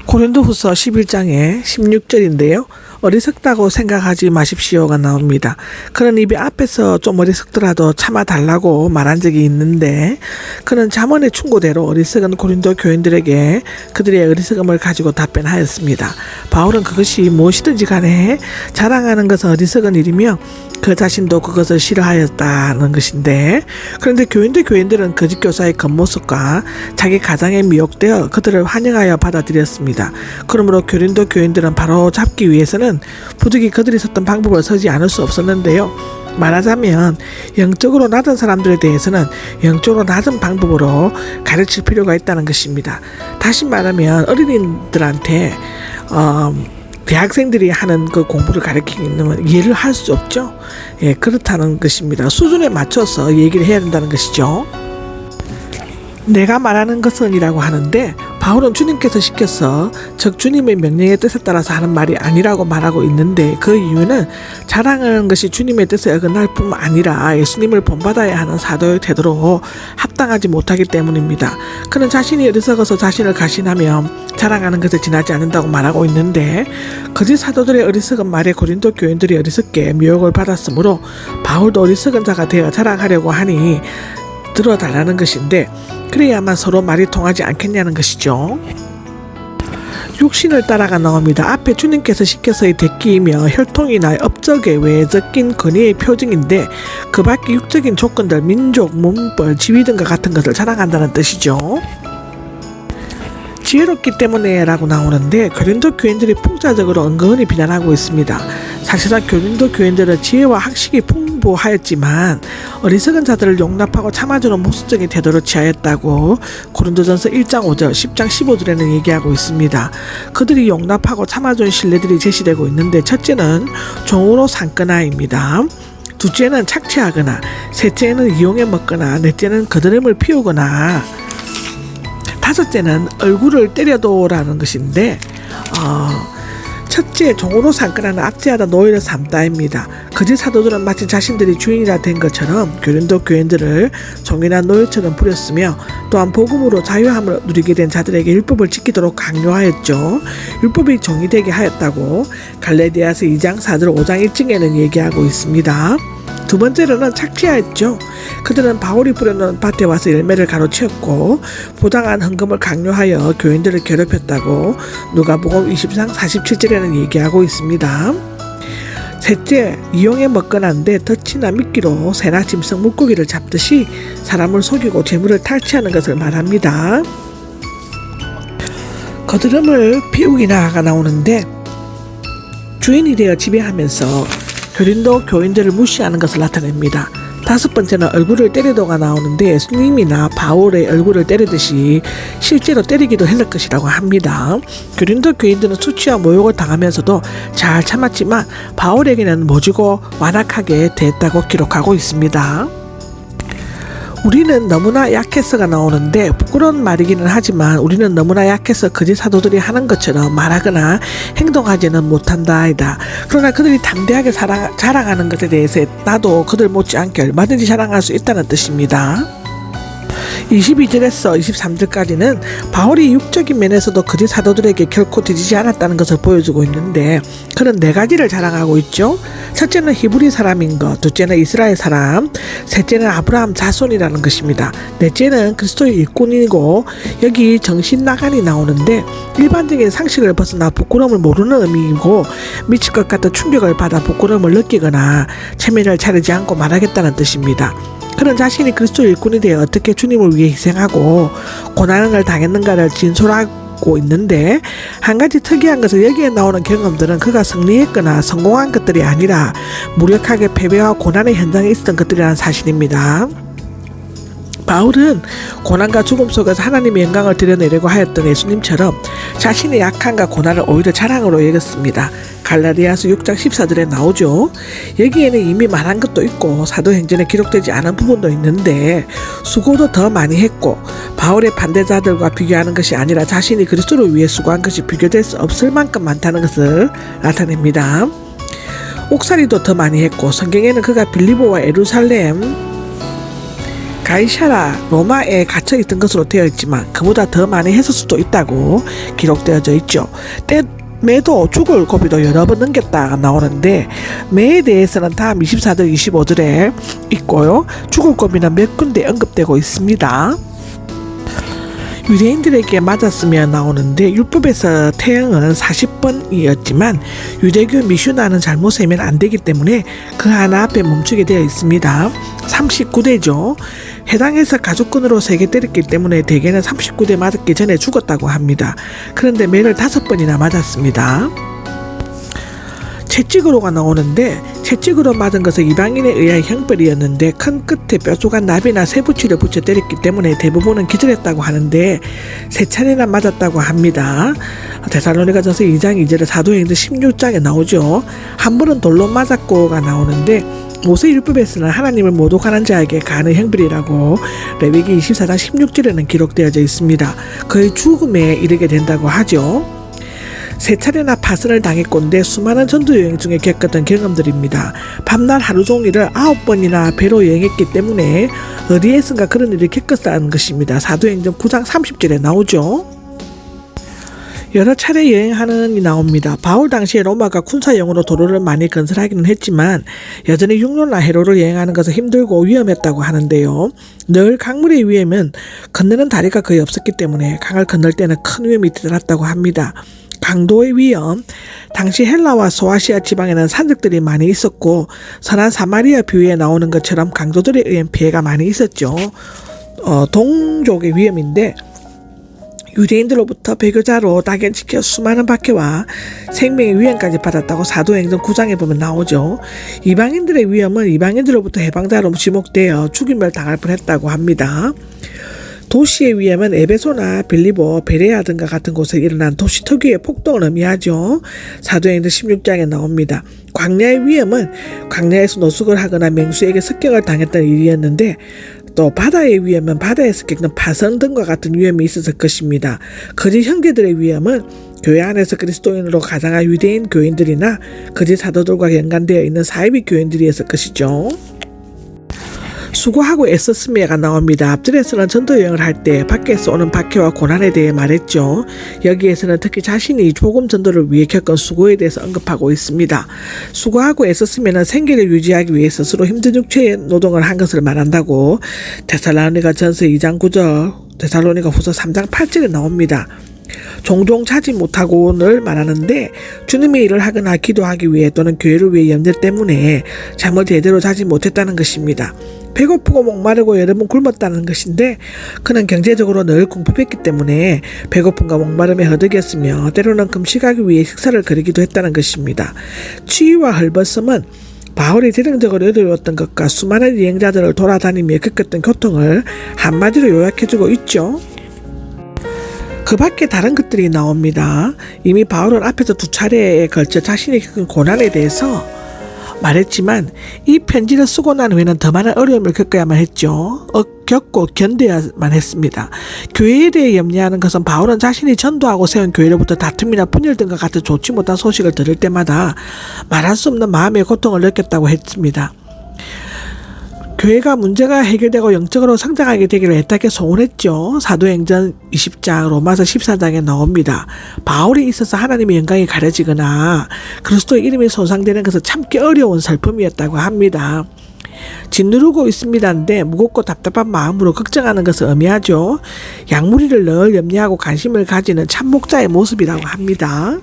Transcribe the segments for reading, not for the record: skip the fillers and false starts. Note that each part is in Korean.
고린도후서 11장의 16절인데요. 어리석다고 생각하지 마십시오가 나옵니다. 그는 입이 앞에서 좀 어리석더라도 참아달라고 말한 적이 있는데 그는 잠언의 충고대로 어리석은 고린도 교인들에게 그들의 어리석음을 가지고 답변하였습니다. 바울은 그것이 무엇이든지 간에 자랑하는 것은 어리석은 일이며 그 자신도 그것을 싫어하였다는 것인데, 그런데 교인들은 거짓 교사의 겉모습과 자기 가장에 미혹되어 그들을 환영하여 받아들였습니다. 그러므로 고린도 교인들은 바로 잡기 위해서는 부득이 그들이 섰던 방법을 서지 않을 수 없었는데요. 말하자면 영적으로 낮은 사람들에 대해서는 영적으로 낮은 방법으로 가르칠 필요가 있다는 것입니다. 다시 말하면 어린이들한테 대학생들이 하는 그 공부를 가르치는 이해를 할 수 없죠. 예, 그렇다는 것입니다. 수준에 맞춰서 얘기를 해야 된다는 것이죠. 내가 말하는 것은 이라고 하는데 바울은 주님께서 시켜서 즉 주님의 명령의 뜻에 따라서 하는 말이 아니라고 말하고 있는데, 그 이유는 자랑하는 것이 주님의 뜻에 어긋날 뿐만 아니라 예수님을 본받아야 하는 사도의 태도로 합당하지 못하기 때문입니다. 그는 자신이 어리석어서 자신을 가신하며 자랑하는 것에 지나지 않는다고 말하고 있는데, 거짓 사도들의 어리석은 말에 고린도 교인들이 어리석게 미혹을 받았으므로 바울도 어리석은 자가 되어 자랑하려고 하니 들어달라는 것인데, 그래야만 서로 말이 통하지 않겠냐는 것이죠. 육신을 따라가 나옵니다. 앞에 주님께서 시켜서의 대끼이며 혈통이나 업적에 외에 적힌 권위의 표징인데, 그 밖의 육적인 조건들, 민족, 문벌, 지위 등과 같은 것을 자랑한다는 뜻이죠. 지혜롭기 때문에 라고 나오는데 고린도 교인들이 풍자적으로 은근히 비난하고 있습니다. 사실상 고린도 교인들은 지혜와 학식이 풍부하였지만 어리석은 자들을 용납하고 참아주는 모습적인 태도를 취하였다고 고린도전서 1장 5절, 10장 15절에는 얘기하고 있습니다. 그들이 용납하고 참아준 신뢰들이 제시되고 있는데, 첫째는 종으로 삼거나입니다. 둘째는 착취하거나, 셋째는 이용해 먹거나, 넷째는 거드름을 피우거나, 다섯째는 얼굴을 때려도라는 것인데, 첫째 종으로 삼거나는 압제하다 노예를 삼다입니다. 거짓 사도들은 마치 자신들이 주인이라 된 것처럼 고린도 교인들을 종이나 노예처럼 부렸으며, 또한 복음으로 자유함을 누리게 된 자들에게 율법을 지키도록 강요하였죠. 율법이 종이 되게 하였다고 갈라디아서 2장 4절 5장 1층에는 얘기하고 있습니다. 두 번째로는 착취하였죠. 그들은 바울이 뿌려놓은 밭에 와서 열매를 가로채었고 부당한 헌금을 강요하여 교인들을 괴롭혔다고 누가복음 20장 47절에는 얘기하고 있습니다. 셋째, 이용해 먹거나인데 덫이나 미끼로 새나 짐승 물고기를 잡듯이 사람을 속이고 재물을 탈취하는 것을 말합니다. 거드름을 피우기나가 나오는데, 주인이 되어 지배하면서 고린도 교인들을 무시하는 것을 나타냅니다. 다섯 번째는 얼굴을 때리도가 나오는데, 예수님이나 바울의 얼굴을 때리듯이 실제로 때리기도 했을 것이라고 합니다. 고린도 교인들은 수치와 모욕을 당하면서도 잘 참았지만 바울에게는 모지고 완악하게 대했다고 기록하고 있습니다. 우리는 너무나 약해서가 나오는데, 부끄러운 말이기는 하지만 우리는 너무나 약해서 거짓 사도들이 하는 것처럼 말하거나 행동하지는 못한다이다. 그러나 그들이 담대하게 자랑하는 것에 대해서 나도 그들 못지않게 얼마든지 자랑할 수 있다는 뜻입니다. 22절에서 23절까지는 바울이 육적인 면에서도 거짓 사도들에게 결코 뒤지지 않았다는 것을 보여주고 있는데, 그는 네 가지를 자랑하고 있죠. 첫째는 히브리 사람인 것, 둘째는 이스라엘 사람, 셋째는 아브라함 자손이라는 것입니다. 넷째는 그리스도의 일꾼이고, 여기 정신나간이 나오는데 일반적인 상식을 벗어나 부끄러움을 모르는 의미이고, 미칠 것 같은 충격을 받아 부끄러움을 느끼거나 체면을 차리지 않고 말하겠다는 뜻입니다. 그는 자신이 그리스도 일꾼이 되어 어떻게 주님을 위해 희생하고 고난을 당했는가를 진술하고 있는데, 한 가지 특이한 것은 여기에 나오는 경험들은 그가 승리했거나 성공한 것들이 아니라 무력하게 패배와 고난의 현장에 있었던 것들이라는 사실입니다. 바울은 고난과 죽음 속에서 하나님의 영광을 드러내려고 하였던 예수님처럼 자신의 약함과 고난을 오히려 자랑으로 여겼습니다. 갈라디아서 6장 14절에 나오죠. 여기에는 이미 말한 것도 있고 사도행전에 기록되지 않은 부분도 있는데, 수고도 더 많이 했고 바울의 반대자들과 비교하는 것이 아니라 자신이 그리스도를 위해 수고한 것이 비교될 수 없을 만큼 많다는 것을 나타냅니다. 옥살이도 더 많이 했고, 성경에는 그가 빌립보와 예루살렘 가이샤라 로마에 갇혀 있던 것으로 되어 있지만 그보다 더 많이 했을 수도 있다고 기록되어져 있죠. 매도 죽을 고비도 여러 번 넘겼다가 나오는데 매에 대해서는 다음 24절 25절에 있고요. 죽을 고비는 몇 군데 언급되고 있습니다. 유대인들에게 맞았으며 나오는데 율법에서 태형은 40번이었지만 유대교 미슈나는 잘못 세면 안 되기 때문에 그 하나 앞에 멈추게 되어 있습니다. 39대죠. 해당해서 가족권으로 3개 때렸기 때문에 대개는 39대 맞기 전에 죽었다고 합니다. 그런데 매를 5번이나 맞았습니다. 채찍으로가 나오는데 채찍으로 맞은 것은 이방인에 의한 형벌이었는데 큰 끝에 뾰족한 나비나 쇠붙이를 붙여 때렸기 때문에 대부분은 기절했다고 하는데 3차례나 맞았다고 합니다. 데살로니가전서 2장 2절에 사도행전 16장에 나오죠. 한 번은 돌로 맞았고가 나오는데 모세율법에서는 하나님을 모독하는 자에게 가하는 형벌이라고 레위기 24장 16절에는 기록되어져 있습니다. 그의 죽음에 이르게 된다고 하죠. 3차례나 파선을 당했건데 수많은 전도여행 중에 겪었던 경험들입니다. 밤낮 하루 종일을 9번이나 배로 여행했기 때문에 어디에선가 그런 일을 겪었다는 것입니다. 사도행전 9장 30절에 나오죠. 여러 차례 여행하는이 나옵니다. 바울 당시에 로마가 군사용으로 도로를 많이 건설하기는 했지만 여전히 육로나 해로를 여행하는 것은 힘들고 위험했다고 하는데요. 늘 강물의 위험은 건너는 다리가 거의 없었기 때문에 강을 건널 때는 큰 위험이 드러났다고 합니다. 강도의 위험, 당시 헬라와 소아시아 지방에는 산적들이 많이 있었고 선한 사마리아 비유에 나오는 것처럼 강도들에 의한 피해가 많이 있었죠. 동족의 위험인데 유대인들로부터 배교자로 낙연시켜 수많은 박해와 생명의 위험까지 받았다고 사도행전 9장에 보면 나오죠. 이방인들의 위험은 이방인들로부터 해방자로 지목되어 죽임을 당할 뻔했다고 합니다. 도시의 위험은 에베소나 빌리보, 베레아 등과 같은 곳에 일어난 도시 특유의 폭동을 의미하죠. 사도행전 16장에 나옵니다. 광야의 위험은 광야에서 노숙을 하거나 맹수에게 습격을 당했던 일이었는데 또 바다의 위험은 바다에서 겪는 파성 등과 같은 위험이 있었을 것입니다. 거짓 형제들의 위험은 교회 안에서 그리스도인으로 가장한 유대인 교인들이나 거짓 사도들과 연관되어 있는 사이비 교인들이었을 것이죠. 수고하고 애썼음에가 나옵니다. 앞절에서는 전도여행을 할 때 밖에서 오는 박해와 고난에 대해 말했죠. 여기에서는 특히 자신이 복음 전도를 위해 겪은 수고에 대해서 언급하고 있습니다. 수고하고 애썼으면 생계를 유지하기 위해 스스로 힘든 육체의 노동을 한 것을 말한다고 데살로니가전서 2장 9절, 데살로니가후서 3장 8절에 나옵니다. 종종 자지 못하고를 말하는데 주님의 일을 하거나 기도하기 위해 또는 교회를 위해 염려 때문에 잠을 제대로 자지 못했다는 것입니다. 배고프고 목마르고 여러 번 굶었다는 것인데 그는 경제적으로 늘 궁핍했기 때문에 배고픔과 목마름에 허덕였으며 때로는 금식하기 위해 식사를 거르기도 했다는 것입니다. 추위와 헐벗음은 바울이 재정적으로 어려웠던 것과 수많은 여행자들을 돌아다니며 겪었던 고통을 한마디로 요약해주고 있죠. 그 밖에 다른 것들이 나옵니다. 이미 바울은 앞에서 2차례에 걸쳐 자신이 겪은 고난에 대해서 말했지만 이 편지를 쓰고 난 후에는 더 많은 어려움을 겪어야만 했죠. 겪고 견뎌야만 했습니다. 교회에 대해 염려하는 것은 바울은 자신이 전도하고 세운 교회로부터 다툼이나 분열 등과 같은 좋지 못한 소식을 들을 때마다 말할 수 없는 마음의 고통을 느꼈다고 했습니다. 교회가 문제가 해결되고 영적으로 성장하게 되기를 애타게 소원했죠. 사도행전 20장, 로마서 14장에 나옵니다. 바울이 있어서 하나님의 영광이 가려지거나 그리스도의 이름이 손상되는 것은 참기 어려운 슬픔이었다고 합니다. 짓누르고 있습니다인데 무겁고 답답한 마음으로 걱정하는 것을 의미하죠. 양무리를 늘 염려하고 관심을 가지는 참목자의 모습이라고 합니다.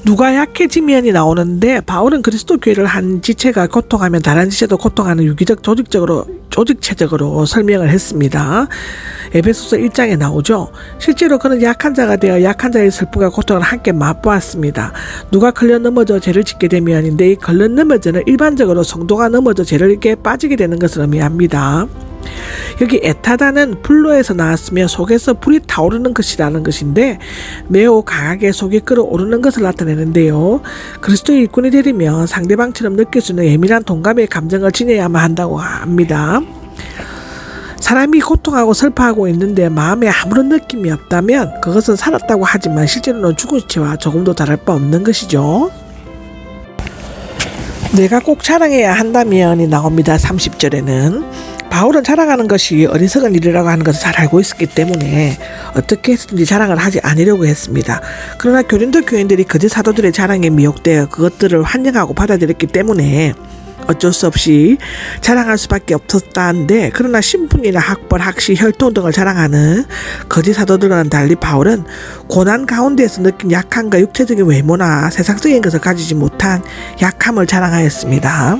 누가 약해지면이 나오는데 바울은 그리스도 교회를 한 지체가 고통하면 다른 지체도 고통하는 유기적 조직체적으로 설명을 했습니다. 에베소서 1장에 나오죠. 실제로 그는 약한 자가 되어 약한 자의 슬픔과 고통을 함께 맛보았습니다. 누가 걸려 넘어져 죄를 짓게 되면인데 이 걸려 넘어져는 일반적으로 성도가 넘어져 죄를 빠지게 되는 것을 의미합니다. 여기 에타다는 불로에서 나왔으며 속에서 불이 타오르는 것이라는 것인데 매우 강하게 속이 끓어오르는 것을 나타내는데요. 그리스도의 일꾼이 되려면 상대방처럼 느낄 수 있는 예민한 동감의 감정을 지녀야만 한다고 합니다. 사람이 고통하고 슬퍼하고 있는데 마음에 아무런 느낌이 없다면 그것은 살았다고 하지만 실제로는 죽은 시체와 조금도 다를 바 없는 것이죠. 내가 꼭 자랑해야 한다면이 나옵니다. 30절에는 바울은 자랑하는 것이 어리석은 일이라고 하는 것을 잘 알고 있었기 때문에 어떻게 해서든지 자랑을 하지 않으려고 했습니다. 그러나 고린도 교인들이 거짓 사도들의 자랑에 미혹되어 그것들을 환영하고 받아들였기 때문에 어쩔 수 없이 자랑할 수밖에 없었다는데, 그러나 신분이나 학벌, 학식, 혈통 등을 자랑하는 거짓 사도들과는 달리 바울은 고난 가운데에서 느낀 약함과 육체적인 외모나 세상적인 것을 가지지 못한 약함을 자랑하였습니다.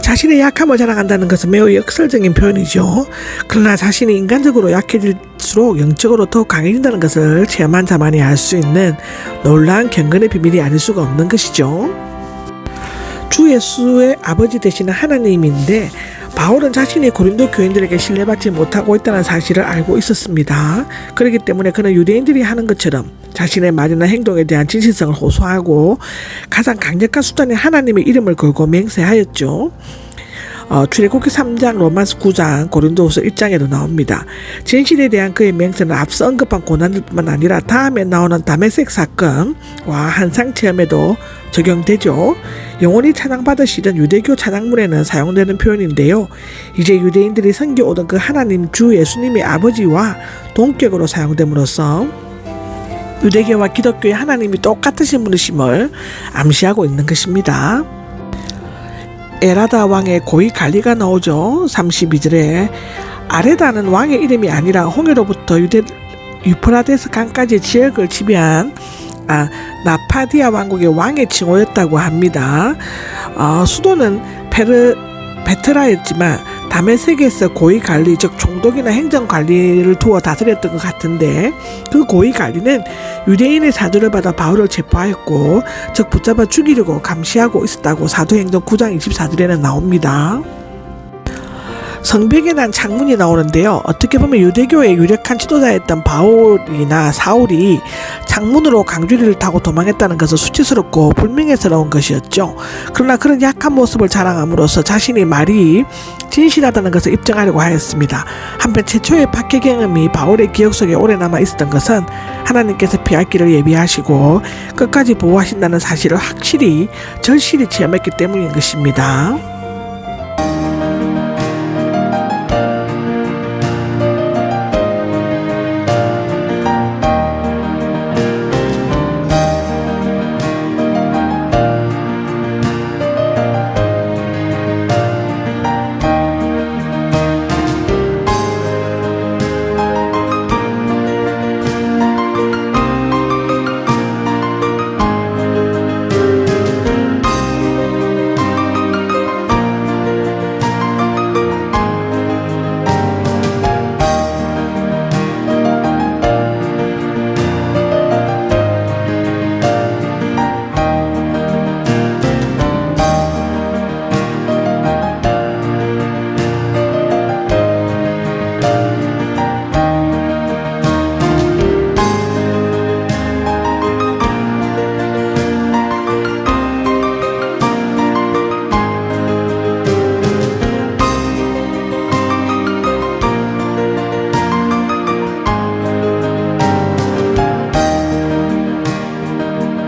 자신의 약함을 자랑한다는 것은 매우 역설적인 표현이죠. 그러나 자신이 인간적으로 약해질수록 영적으로 더욱 강해진다는 것을 체험한 자만이 알 수 있는 놀라운 경건의 비밀이 아닐 수가 없는 것이죠. 주 예수의 아버지 되시는 하나님인데, 바울은 자신이 고린도 교인들에게 신뢰받지 못하고 있다는 사실을 알고 있었습니다. 그렇기 때문에 그는 유대인들이 하는 것처럼 자신의 말이나 행동에 대한 진실성을 호소하고 가장 강력한 수단인 하나님의 이름을 걸고 맹세하였죠. 출애굽기 3장, 로마서 9장, 고린도후서 1장에도 나옵니다. 진실에 대한 그의 맹세는 앞서 언급한 고난들뿐만 아니라 다음에 나오는 다메섹 사건과 한상 체험에도 적용되죠. 영원히 찬양받으시던 유대교 찬양문에는 사용되는 표현인데요. 이제 유대인들이 섬겨오던 그 하나님 주 예수님의 아버지와 동격으로 사용됨으로써 유대교와 기독교의 하나님이 똑같으신 분이심을 암시하고 있는 것입니다. 에라다 왕의 고위 관리가 나오죠. 32절에 아레다는 왕의 이름이 아니라 홍해로부터 유프라데스 강까지 지역을 지배한 나파디아 왕국의 왕의 칭호였다고 합니다. 수도는 베트라였지만 다메섹에서 고위 관리, 즉 총독이나 행정 관리를 두어 다스렸던 것 같은데, 그 고위 관리는 유대인의 사주를 받아 바울을 체포하였고, 즉 붙잡아 죽이려고 감시하고 있었다고 사도행전 9장 24절에는 나옵니다. 성벽에 난 창문이 나오는데요. 어떻게 보면 유대교의 유력한 지도자였던 바울이나 사울이 창문으로 강주리를 타고 도망했다는 것은 수치스럽고 불명예스러운 것이었죠. 그러나 그런 약한 모습을 자랑함으로써 자신의 말이 진실하다는 것을 입증하려고 하였습니다. 한편 최초의 박해 경험이 바울의 기억 속에 오래 남아 있었던 것은 하나님께서 피할 길을 예비하시고 끝까지 보호하신다는 사실을 확실히 절실히 체험했기 때문인 것입니다.